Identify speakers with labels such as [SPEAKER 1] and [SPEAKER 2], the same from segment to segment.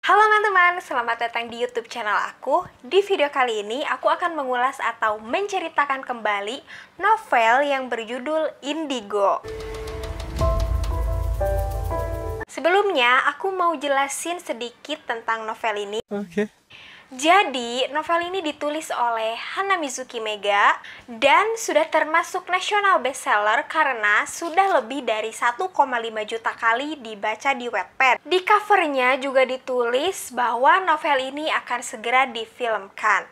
[SPEAKER 1] Halo teman-teman, selamat datang di YouTube channel aku. Di video kali ini, aku akan mengulas atau menceritakan kembali novel yang berjudul Indigo. Sebelumnya, aku mau jelasin sedikit tentang novel ini. Jadi, novel ini ditulis oleh Hana Mizuki Mega dan sudah termasuk nasional bestseller karena sudah lebih dari 1,5 juta kali dibaca di Wattpad. Di covernya juga ditulis bahwa novel ini akan segera difilmkan.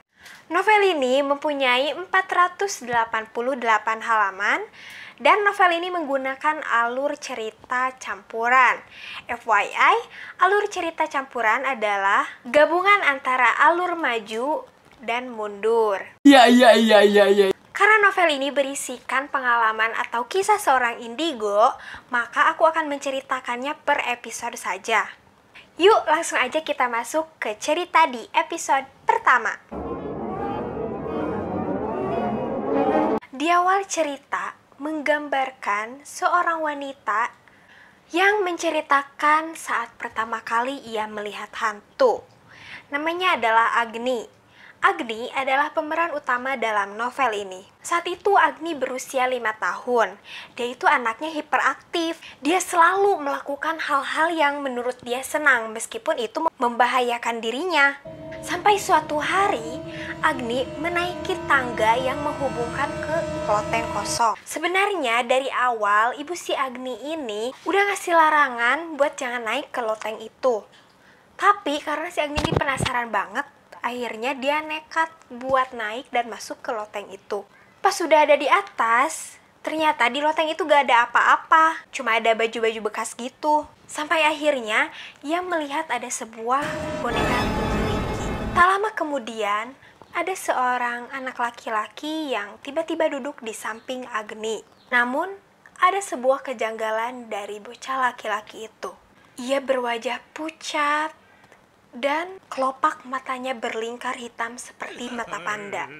[SPEAKER 1] Novel ini mempunyai 488 halaman dan novel ini menggunakan alur cerita campuran. FYI, alur cerita campuran adalah gabungan antara alur maju dan mundur. Iya. Karena novel ini berisikan pengalaman atau kisah seorang indigo, maka aku akan menceritakannya per episode saja. Yuk, langsung aja kita masuk ke cerita di episode pertama. Di awal cerita, menggambarkan seorang wanita yang menceritakan saat pertama kali ia melihat hantu. Namanya adalah Agni. Agni adalah pemeran utama dalam novel ini. Saat itu Agni berusia 5 tahun. Dia itu anaknya hiperaktif. Dia selalu melakukan hal-hal yang menurut dia senang meskipun itu membahayakan dirinya. Sampai suatu hari, Agni menaiki tangga yang menghubungkan ke loteng kosong. Sebenarnya dari awal ibu si Agni ini udah ngasih larangan buat jangan naik ke loteng itu. Tapi karena si Agni ini penasaran banget, akhirnya dia nekat buat naik dan masuk ke loteng itu. Pas sudah ada di atas, ternyata di loteng itu gak ada apa-apa, cuma ada baju-baju bekas gitu. Sampai akhirnya ia melihat ada sebuah boneka Tinky-Winky. Tak lama kemudian, ada seorang anak laki-laki yang tiba-tiba duduk di samping Agni. Namun, ada sebuah kejanggalan dari bocah laki-laki itu. Ia berwajah pucat dan kelopak matanya berlingkar hitam seperti mata panda.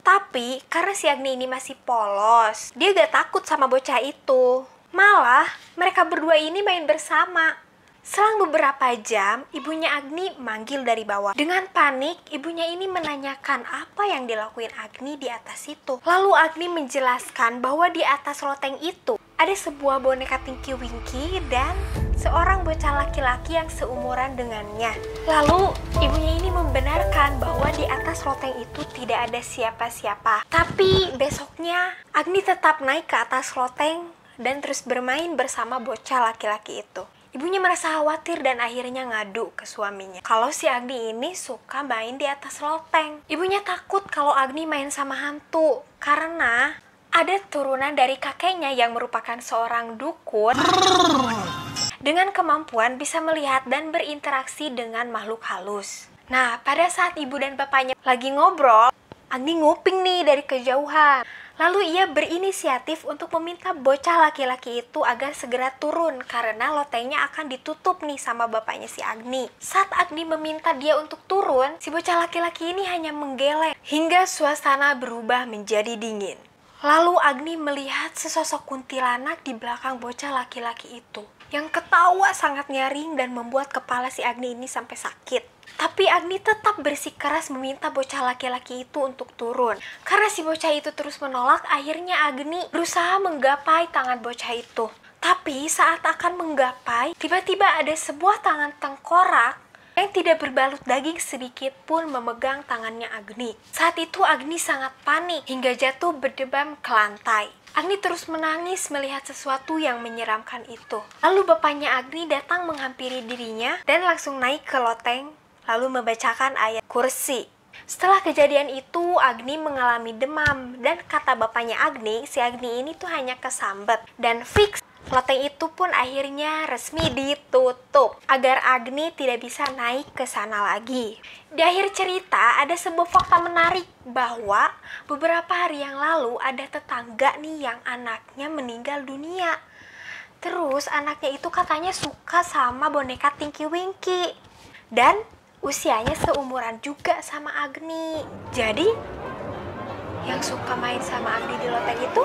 [SPEAKER 1] Tapi, karena si Agni ini masih polos, dia gak takut sama bocah itu. Malah, mereka berdua ini main bersama. Selang beberapa jam, ibunya Agni manggil dari bawah. Dengan panik, ibunya ini menanyakan apa yang dilakuin Agni di atas itu. Lalu Agni menjelaskan bahwa di atas loteng itu ada sebuah boneka Tinky-Winky dan seorang bocah laki-laki yang seumuran dengannya. Lalu ibunya ini membenarkan bahwa di atas loteng itu tidak ada siapa-siapa. Tapi besoknya Agni tetap naik ke atas loteng dan terus bermain bersama bocah laki-laki itu. Ibunya merasa khawatir dan akhirnya ngadu ke suaminya kalau si Agni ini suka main di atas loteng. Ibunya takut kalau Agni main sama hantu karena ada turunan dari kakeknya yang merupakan seorang dukun dengan kemampuan bisa melihat dan berinteraksi dengan makhluk halus. Nah, pada saat ibu dan bapaknya lagi ngobrol, Agni nguping nih dari kejauhan. Lalu ia berinisiatif untuk meminta bocah laki-laki itu agar segera turun karena lotengnya akan ditutup nih sama bapaknya si Agni. Saat Agni meminta dia untuk turun, si bocah laki-laki ini hanya menggeleng hingga suasana berubah menjadi dingin. Lalu Agni melihat sesosok kuntilanak di belakang bocah laki-laki itu yang ketawa sangat nyaring dan membuat kepala si Agni ini sampai sakit. Tapi Agni tetap bersikeras meminta bocah laki-laki itu untuk turun. Karena si bocah itu terus menolak, akhirnya Agni berusaha menggapai tangan bocah itu. Tapi saat akan menggapai, tiba-tiba ada sebuah tangan tengkorak yang tidak berbalut daging sedikit pun memegang tangannya Agni. Saat itu Agni sangat panik hingga jatuh berdebam ke lantai. Agni terus menangis melihat sesuatu yang menyeramkan itu. Lalu bapaknya Agni datang menghampiri dirinya dan langsung naik ke loteng lalu membacakan ayat kursi. Setelah kejadian itu, Agni mengalami demam dan kata bapaknya Agni, si Agni ini tuh hanya kesambet dan fix. Loteng itu pun akhirnya resmi ditutup agar Agni tidak bisa naik ke sana lagi. Di akhir cerita ada sebuah fakta menarik bahwa beberapa hari yang lalu ada tetangga nih yang anaknya meninggal dunia. Terus anaknya itu katanya suka sama boneka Tinky-Winky dan usianya seumuran juga sama Agni. Jadi yang suka main sama Agni di loteng itu